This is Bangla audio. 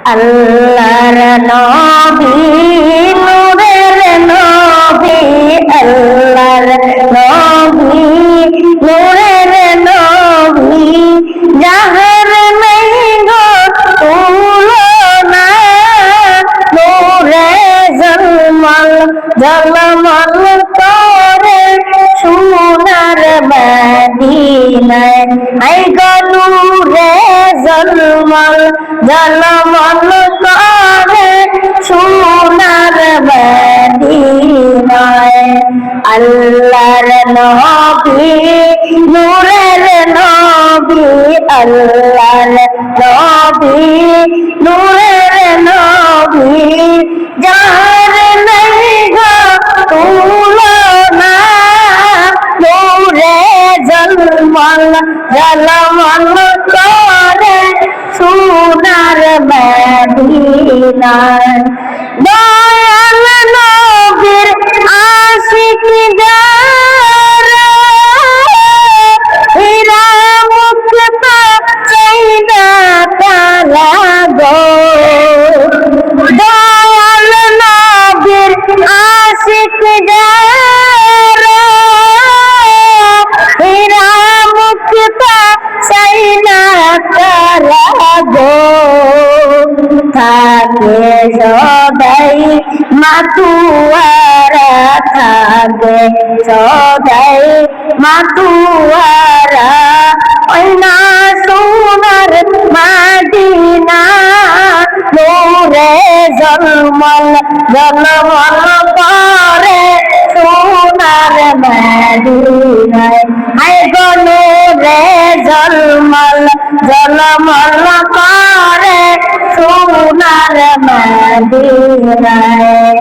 আল্লাহর নবী নূরের নবী, আল্লাহর নবী নূরের নবী, যাহার নাই গো তুলনা, নূরে ঝলমল ঝলমল করে সোনার মদিনায়, আই গো নূরে ঝলমল ঝলমল করে সোনার মদিনায়। আল্লাহর নবী নূরের নবী, আল্লাহর নবী নূরের নবী, যার নাই গো তুলনা, নূরে ঝলমল ঝলমল করে সোনার মদিনায়। দয়াল নবীর আশিক যারা, হীরা মুক্তা চাইনা তারা গো, দয়াল নবীর আশিক যারা, হীরা মুক্তা চাইনা তারা গো, থাকে সদাই মাতুয়ারা, থাকে সদাই মাতুয়ারা, ওই না সোনার মদিনা, নূরে ঝলমল ঝলমল করে সোনার মদিনায়, আই গো নূরে ঝলমল ঝলমল করে সোনার মদিনায়।